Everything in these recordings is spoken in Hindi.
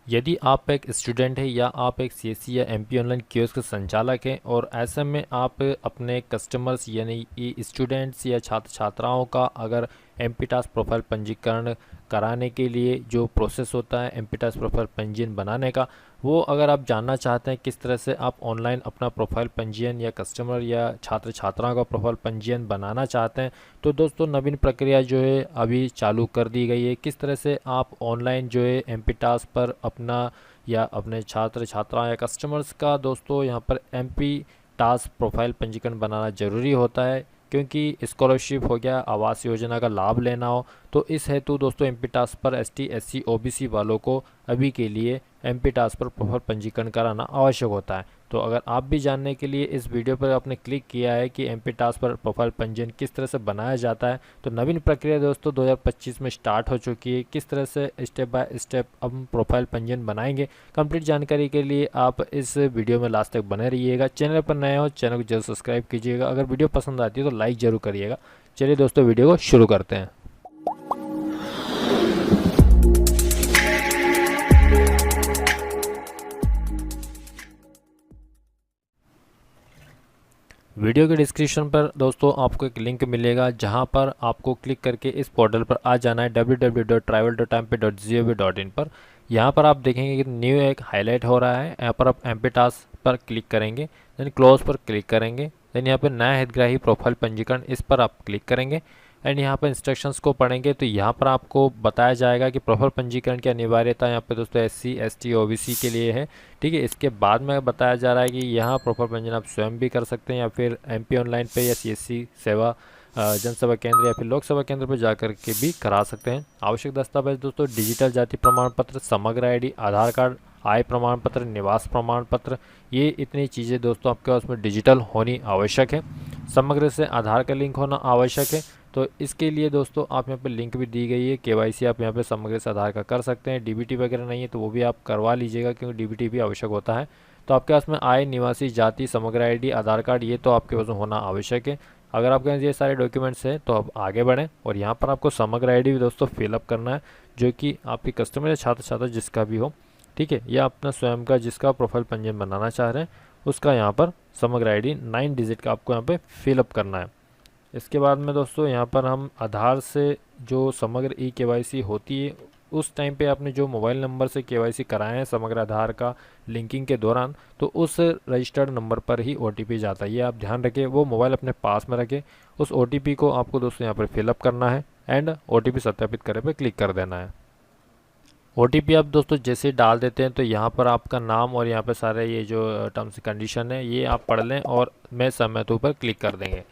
यदि आप एक स्टूडेंट हैं या आप एक सीएससी या एमपी ऑनलाइन कियोस्क के संचालक हैं और ऐसे में आप अपने कस्टमर्स यानी कि स्टूडेंट्स या छात्र छात्राओं का अगर एमपी टास्क प्रोफाइल पंजीकरण कराने के लिए जो प्रोसेस होता है एमपी टास्क प्रोफाइल पंजीयन बनाने का, वो अगर आप जानना चाहते हैं किस तरह से आप ऑनलाइन अपना प्रोफाइल पंजीयन या कस्टमर या छात्र छात्राओं का प्रोफाइल पंजीयन बनाना चाहते हैं, तो दोस्तों नवीन प्रक्रिया जो है अभी चालू कर दी गई है। किस तरह से आप ऑनलाइन जो है एमपी टास्क पर अपना या अपने छात्र छात्राओं या कस्टमर्स का दोस्तों यहाँ पर एमपी टास्क प्रोफाइल पंजीकरण बनाना ज़रूरी होता है, क्योंकि स्कॉलरशिप हो गया, आवास योजना का लाभ लेना हो, तो इस हेतु दोस्तों एमपी टास्क पर एसटी एससी ओबीसी वालों को अभी के लिए एमपी टास्क पर प्रोफाइल पंजीकरण कराना आवश्यक होता है। तो अगर आप भी जानने के लिए इस वीडियो पर आपने क्लिक किया है कि एमपी टास्क पर प्रोफाइल पंजीयन किस तरह से बनाया जाता है, तो नवीन प्रक्रिया दोस्तों 2025 में स्टार्ट हो चुकी है। किस तरह से स्टेप बाय स्टेप हम प्रोफाइल पंजीयन बनाएंगे, कंप्लीट जानकारी के लिए आप इस वीडियो में लास्ट तक बने रहिएगा। चैनल पर नए हो चैनल को जरूर सब्सक्राइब कीजिएगा। अगर वीडियो पसंद आती है तो लाइक जरूर करिएगा। चलिए दोस्तों वीडियो को शुरू करते हैं। वीडियो के डिस्क्रिप्शन पर दोस्तों आपको एक लिंक मिलेगा, जहां पर आपको क्लिक करके इस पोर्टल पर आ जाना है www.travel.mp.gov.in पर। यहां पर आप देखेंगे कि न्यू एक हाईलाइट हो रहा है। यहाँ पर आप एमपी टास्क पर क्लिक करेंगे, देन क्लोज पर क्लिक करेंगे, देन यहाँ पर नया हितग्राही प्रोफाइल पंजीकरण इस पर आप क्लिक करेंगे एंड यहाँ पर इंस्ट्रक्शंस को पढ़ेंगे तो यहाँ पर आपको बताया जाएगा कि प्रोफाइल पंजीकरण की अनिवार्यता यहाँ पे दोस्तों एससी एसटी ओबीसी के लिए है। ठीक है, इसके बाद में बताया जा रहा है कि यहाँ प्रोफाइल पंजीकरण आप स्वयं भी कर सकते हैं या फिर एमपी ऑनलाइन पे या सीएससी सेवा जनसेवा केंद्र या फिर लोक सेवा केंद्र पर जाकर के भी करा सकते हैं। आवश्यक दस्तावेज दोस्तों डिजिटल जाति प्रमाण पत्र, समग्र आईडी, आधार कार्ड, आय प्रमाण पत्र, निवास प्रमाण पत्र, ये इतनी चीज़ें दोस्तों आपके पास में डिजिटल होनी आवश्यक है। समग्र से आधार का लिंक होना आवश्यक है। तो इसके लिए दोस्तों आप यहाँ पे लिंक भी दी गई है, केवाईसी आप यहाँ पे समग्र से आधार का कर सकते हैं। डीबीटी वगैरह नहीं है तो वो भी आप करवा लीजिएगा, क्योंकि डीबीटी भी आवश्यक होता है। तो आपके पास में आय, निवासी, जाति, समग्र आईडी, आधार कार्ड, ये तो आपके पास में होना आवश्यक है। अगर आपके पास ये सारे डॉक्यूमेंट्स हैं तो आप आगे बढ़ें और यहाँ पर आपको समग्र आईडी भी दोस्तों फिलअप करना है, जो कि आपकी कस्टमर या छात्र छात्रा जिसका भी हो, ठीक है, या अपना स्वयं का जिसका प्रोफाइल पंजीयन बनाना चाह रहे हैं उसका यहाँ पर समग्र आईडी 9 डिजिट का आपको यहाँ पे फिलअप करना है। इसके बाद में दोस्तों यहाँ पर हम आधार से जो समग्र ई केवाईसी होती है, उस टाइम पे आपने जो मोबाइल नंबर से केवाईसी कराए हैं समग्र आधार का लिंकिंग के दौरान, तो उस रजिस्टर्ड नंबर पर ही ओटीपी जाता है। ये आप ध्यान रखें, वो मोबाइल अपने पास में रखें। उस ओटीपी को आपको दोस्तों यहाँ पर फिलअप करना है एंड ओटीपी सत्यापित करे पे क्लिक कर देना है। ओटीपी आप दोस्तों जैसे डाल देते हैं तो यहाँ पर आपका नाम और यहाँ पे सारे ये जो टर्म्स कंडीशन है ये आप पढ़ लें और मैं सहमत हूँ पर क्लिक कर देंगे।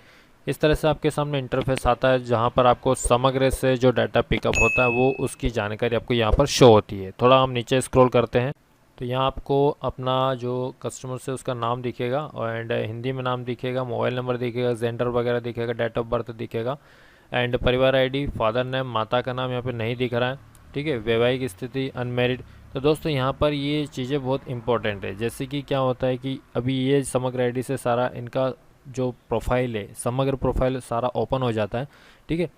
इस तरह से आपके सामने इंटरफेस आता है, जहाँ पर आपको समग्र से जो डाटा पिकअप होता है वो उसकी जानकारी आपको यहाँ पर शो होती है। थोड़ा हम नीचे स्क्रॉल करते हैं तो यहाँ आपको अपना जो कस्टमर से उसका नाम दिखेगा एंड हिंदी में नाम दिखेगा, मोबाइल नंबर दिखेगा, जेंडर वगैरह दिखेगा, डेट ऑफ बर्थ दिखेगा एंड परिवार आईडी, फादर नेम, माता का नाम यहाँ पे नहीं दिख रहा है। ठीक है, वैवाहिक स्थिति अनमेरिड। तो दोस्तों यहाँ पर ये चीज़ें बहुत इंपॉर्टेंट है। जैसे कि क्या होता है कि अभी ये समग्र आईडी से सारा इनका जो प्रोफाइल है, समग्र प्रोफाइल सारा ओपन हो जाता है। ठीक है,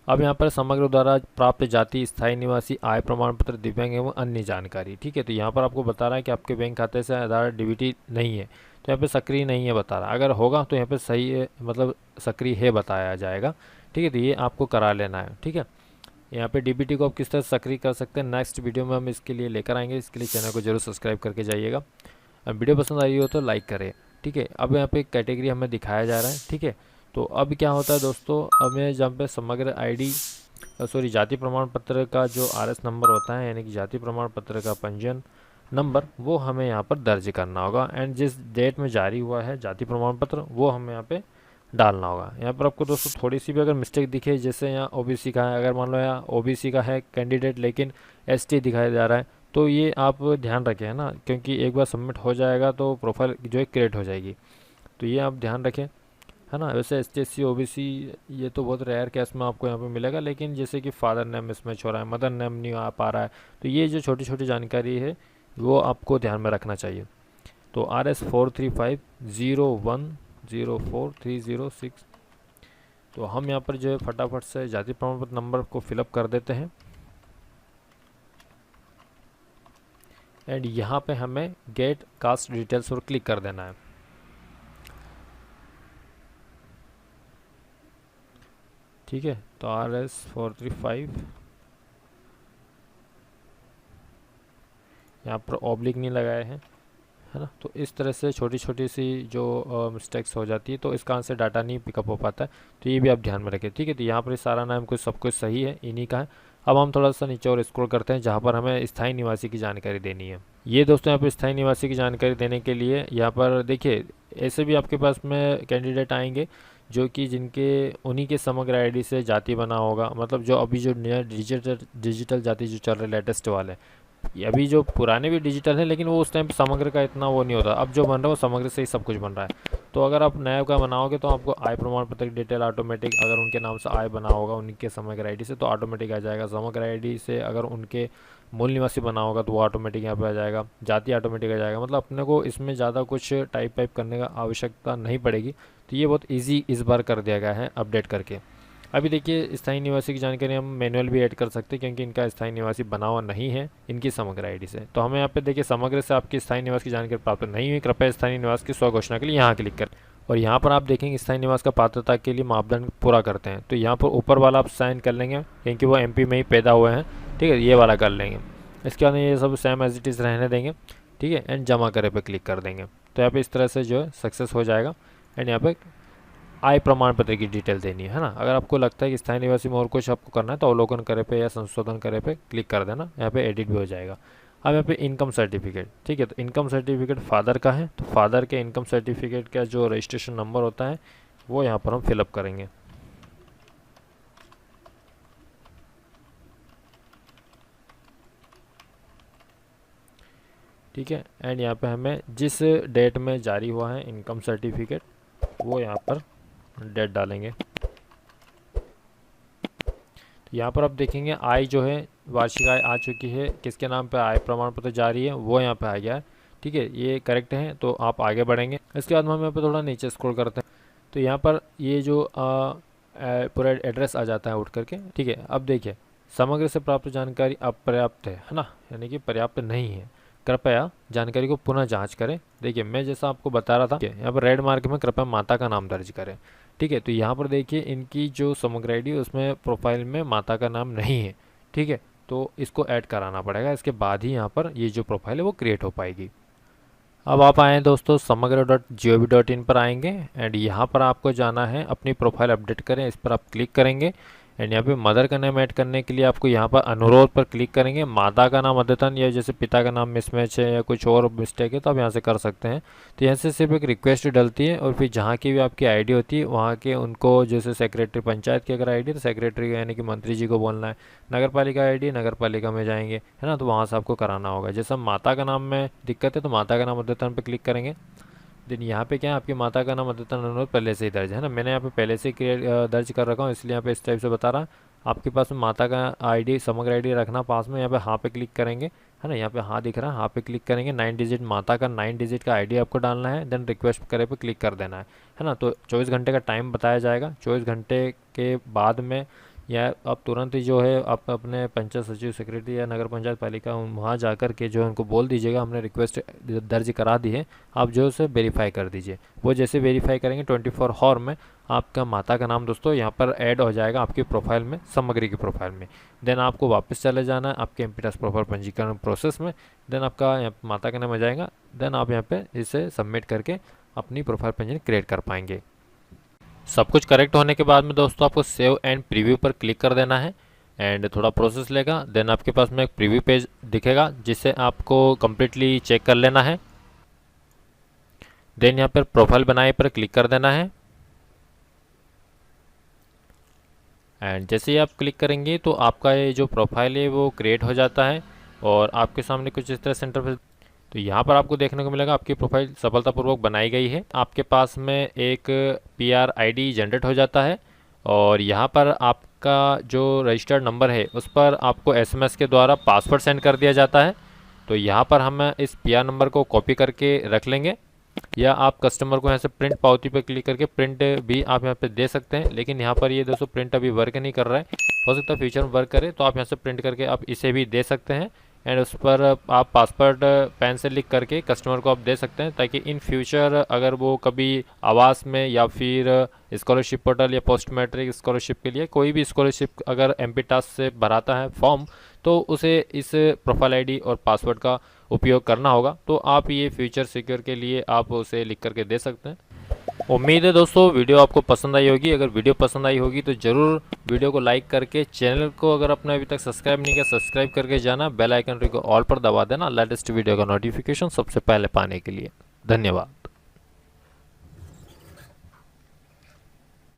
अब यहाँ पर समग्र द्वारा प्राप्त जाति, स्थायी निवासी, आय प्रमाण पत्र, दिव्यांग एवं अन्य जानकारी। ठीक है, तो यहाँ पर आपको बता रहा है कि आपके बैंक खाते से आधार डीबीटी नहीं है, तो यहाँ पे सक्रिय नहीं है बता रहा है। अगर होगा तो यहाँ पे सही है, मतलब सक्रिय है बताया जाएगा। ठीक है, तो ये आपको करा लेना है। ठीक है, यहाँ पे डीबीटी को आप किस तरह सक्रिय कर सकते हैं नेक्स्ट वीडियो में हम इसके लिए लेकर आएंगे। इसके लिए चैनल को जरूर सब्सक्राइब करके जाइएगा। वीडियो पसंद आई हो तो लाइक करें। ठीक है, अब यहाँ पे कैटेगरी हमें दिखाया जा रहा है। ठीक है, तो अब क्या होता है दोस्तों, हमें जहाँ पे समग्र आईडी सॉरी जाति प्रमाण पत्र का जो आरएस नंबर होता है, यानी कि जाति प्रमाण पत्र का पंजीयन नंबर, वो हमें यहाँ पर दर्ज करना होगा एंड जिस डेट में जारी हुआ है जाति प्रमाण पत्र वो हमें यहाँ पे डालना होगा। यहाँ पर आपको दोस्तों थोड़ी सी भी अगर मिस्टेक दिखे, जैसे यहाँ ओबीसी का है, अगर मान लो यहाँ ओबीसी का है कैंडिडेट लेकिन एसटी दिखाया जा रहा है, तो ये आप ध्यान रखें, है ना, क्योंकि एक बार सबमिट हो जाएगा तो प्रोफाइल जो है क्रिएट हो जाएगी। तो ये आप ध्यान रखें, है ना। वैसे S T S C OBC ये तो बहुत रेयर केस में आपको यहाँ पे मिलेगा, लेकिन जैसे कि फादर नेम मिसमैच हो रहा है, मदर नेम नहीं आ पा रहा है, तो ये जो छोटी छोटी जानकारी है वो आपको ध्यान में रखना चाहिए। तो RS4350104306, तो हम यहाँ पर जो है फटाफट से जाति प्रमाण पत्र नंबर को फिलअप कर देते हैं। एंड यहाँ पे हमें गेट कास्ट डिटेल्स पर क्लिक कर देना है। ठीक है, तो RS435 यहाँ पर ऑब्लिक नहीं लगाए हैं, है ना। तो इस तरह से छोटी छोटी सी जो मिस्टेक्स हो जाती है तो इस कारण से डाटा नहीं पिकअप हो पाता है, तो ये भी आप ध्यान में रखें। ठीक है, तो यहाँ पर सारा नाम कुछ सब कुछ सही है, इन्हीं का है। अब हम थोड़ा सा नीचे और स्क्रॉल करते हैं जहाँ पर हमें स्थायी निवासी की जानकारी देनी है। ये दोस्तों यहाँ पर स्थायी निवासी की जानकारी देने के लिए यहाँ पर देखिए, ऐसे भी आपके पास में कैंडिडेट आएंगे जो कि जिनके उन्हीं के समग्र आईडी से जाति बना होगा, मतलब जो अभी जो नया डिजिटल जाति जो चल रहा है लेटेस्ट वाले, ये अभी जो पुराने भी डिजिटल है लेकिन वो उस टाइम पे समग्र का इतना वो नहीं होता, अब जो बन रहा है वो समग्र से ही सब कुछ बन रहा है। तो अगर आप नया का बनाओगे तो आपको आय प्रमाण पत्र की डिटेल ऑटोमेटिक, अगर उनके नाम से आय बना होगा उनके समग्र आईडी से तो ऑटोमेटिक आ जाएगा। समग्र आईडी से अगर उनके मूल निवासी बना होगा तो वो ऑटोमेटिक यहाँ पे आ जाएगा, जाति ऑटोमेटिक आ जाएगा। मतलब अपने को इसमें ज़्यादा कुछ टाइप करने का आवश्यकता नहीं पड़ेगी। तो ये बहुत ईजी इस बार कर दिया गया है अपडेट करके। अभी देखिए, स्थायी निवासी की जानकारी हम मैनुअल भी ऐड कर सकते हैं क्योंकि इनका स्थायी निवासी बना हुआ नहीं है इनकी समग्र आईडी से। तो हमें यहाँ पे देखिए समग्र से आपकी स्थायी निवास की जानकारी प्राप्त नहीं हुई, कृपया स्थायी निवास की स्व घोषणा के लिए यहाँ क्लिक करें। और यहाँ पर आप देखेंगे स्थायी निवास का पात्रता के लिए मापदंड पूरा करते हैं, तो यहाँ पर ऊपर वाला आप साइन कर लेंगे क्योंकि वो MP में ही पैदा हुए हैं। ठीक है, ये वाला कर लेंगे। इसके बाद ये सब सेम एज इट इज़ रहने देंगे। ठीक है, एंड जमा करे पे क्लिक कर देंगे। तो यहाँ पे इस तरह से जो है सक्सेस हो जाएगा। एंड यहाँ पे आय प्रमाण पत्र की डिटेल देनी है ना। अगर आपको लगता है कि स्थायी निवासी में और कुछ आपको करना है तो अवलोकन करे पे या संशोधन करे पे क्लिक कर देना, यहाँ पे एडिट भी हो जाएगा। अब यहाँ पे इनकम सर्टिफिकेट, ठीक है, तो इनकम सर्टिफिकेट फादर का है तो फादर के इनकम सर्टिफिकेट का जो रजिस्ट्रेशन नंबर होता है वो यहाँ पर हम फिलअप करेंगे। ठीक है, एंड यहाँ पे हमें जिस डेट में जारी हुआ है इनकम सर्टिफिकेट वो यहाँ पर डेट डालेंगे। तो यहाँ पर आप देखेंगे आय जो है वार्षिक आय आ चुकी है, किसके नाम पे आय प्रमाण पत्र जारी है वो यहाँ पे आ गया है। ठीक है, ये करेक्ट है तो आप आगे बढ़ेंगे। इसके बाद हम यहाँ पे थोड़ा नीचे स्क्रॉल करते हैं तो यहाँ पर ये जो पूरा एड्रेस आ जाता है उठ करके। ठीक है, अब देखिए समग्र से प्राप्त जानकारी अपर्याप्त है ना, यानी कि पर्याप्त नहीं है। कृपया जानकारी को पुनः जांच करें। देखिए मैं जैसा आपको बता रहा था, यहाँ पर रेड मार्क में कृपया माता का नाम दर्ज करें। ठीक है, तो यहाँ पर देखिए इनकी जो समग्र आईडी उसमें प्रोफाइल में माता का नाम नहीं है। ठीक है, तो इसको ऐड कराना पड़ेगा, इसके बाद ही यहाँ पर ये जो प्रोफाइल है वो क्रिएट हो पाएगी। अब आप आए दोस्तों samaggra.gov.in पर आएंगे एंड यहाँ पर आपको जाना है अपनी प्रोफाइल अपडेट करें, इस पर आप क्लिक करेंगे। एंड यहाँ पे मदर का नाम ऐड करने के लिए आपको यहाँ पर अनुरोध पर क्लिक करेंगे। माता का नाम अद्यतन या जैसे पिता का नाम मिसमैच है या कुछ और मिस्टेक है तो आप यहाँ से कर सकते हैं। तो यहाँ से सिर्फ एक रिक्वेस्ट डलती है और फिर जहाँ की भी आपकी आईडी होती है वहाँ के उनको, जैसे सेक्रेटरी पंचायत की अगर आईडी तो सेक्रेटरी यानी कि मंत्री जी को बोलना है, नगर पालिका आईडी नगर पालिका में जाएंगे, है ना, तो वहाँ से आपको कराना होगा। जैसे माता का नाम में दिक्कत है तो माता का नाम अद्यतन पर क्लिक करेंगे। देन यहाँ पे क्या है, आपकी माता का नाम अद्यतन अनुरोध पहले से ही दर्ज है ना, मैंने यहाँ पे पहले से दर्ज कर रखा हूँ इसलिए यहाँ पे इस टाइप से बता रहा। आपके पास में माता का आईडी समग्र आईडी रखना पास में, यहाँ पे हाँ पे क्लिक करेंगे, है ना, यहाँ पे हाँ दिख रहा है, हाँ पे क्लिक करेंगे। 9 डिजिट माता का 9 डिजिट का आईडी आपको डालना है, देन रिक्वेस्ट करे पे क्लिक कर देना है ना। तो 24 घंटे का टाइम बताया जाएगा। 24 घंटे के बाद में या आप तुरंत ही जो है आप अपने पंचायत सचिव सेक्रेटरी या नगर पंचायत पालिका वहाँ जाकर के जो उनको बोल दीजिएगा हमने रिक्वेस्ट दर्ज करा दी है, आप जो उसे वेरीफाई कर दीजिए। वो जैसे वेरीफाई करेंगे 24 आवर में आपका माता का नाम दोस्तों यहाँ पर ऐड हो जाएगा आपकी प्रोफाइल में, सामग्री की प्रोफाइल में। देन आपको वापस चले जाना है आपके एमपीटास प्रोफाइल पंजीकरण प्रोसेस में। देन आपका यहाँ माता का नाम आ जाएगा। देन आप यहाँ पे इसे सबमिट करके अपनी प्रोफाइल पंजीकरण क्रिएट कर पाएंगे। सब कुछ करेक्ट होने के बाद में दोस्तों आपको सेव एंड प्रीव्यू पर क्लिक कर देना है एंड थोड़ा प्रोसेस लेगा। देन आपके पास में एक प्रीव्यू पेज दिखेगा जिसे आपको कम्प्लीटली चेक कर लेना है। देन यहाँ पर प्रोफाइल बनाए पर क्लिक कर देना है एंड जैसे ही आप क्लिक करेंगे तो आपका ये जो प्रोफाइल है वो क्रिएट हो जाता है और आपके सामने कुछ इस तरह से इंटरफेस। तो यहाँ पर आपको देखने को मिलेगा आपकी प्रोफाइल सफलतापूर्वक बनाई गई है। आपके पास में एक PR ID जनरेट हो जाता है और यहाँ पर आपका जो रजिस्टर्ड नंबर है उस पर आपको SMS के द्वारा पासवर्ड सेंड कर दिया जाता है। तो यहाँ पर हम इस PR नंबर को कॉपी करके रख लेंगे या आप कस्टमर को यहाँ से प्रिंट पावती पर क्लिक करके प्रिंट भी आप यहाँ पे दे सकते हैं। लेकिन यहाँ पर ये दोस्तों प्रिंट अभी वर्क नहीं कर रहा है, हो सकता है फ्यूचर में वर्क करे तो आप यहाँ से प्रिंट करके आप इसे भी दे सकते हैं एंड उस पर आप पासवर्ड पेन से लिख करके कस्टमर को आप दे सकते हैं, ताकि इन फ्यूचर अगर वो कभी आवास में या फिर स्कॉलरशिप पोर्टल या पोस्ट मैट्रिक स्कॉलरशिप के लिए कोई भी स्कॉलरशिप अगर एमपी टास्क से भराता है फॉर्म, तो उसे इस प्रोफाइल आईडी और पासवर्ड का उपयोग करना होगा। तो आप ये फ्यूचर सिक्योर के लिए आप उसे लिख करके दे सकते हैं। उम्मीद है दोस्तों वीडियो आपको पसंद आई होगी। अगर वीडियो पसंद आई होगी तो ज़रूर वीडियो को लाइक करके, चैनल को अगर आपने अभी तक सब्सक्राइब नहीं किया सब्सक्राइब करके जाना, बेल आइकन को ऑल पर दबा देना लेटेस्ट वीडियो का नोटिफिकेशन सबसे पहले पाने के लिए। धन्यवाद।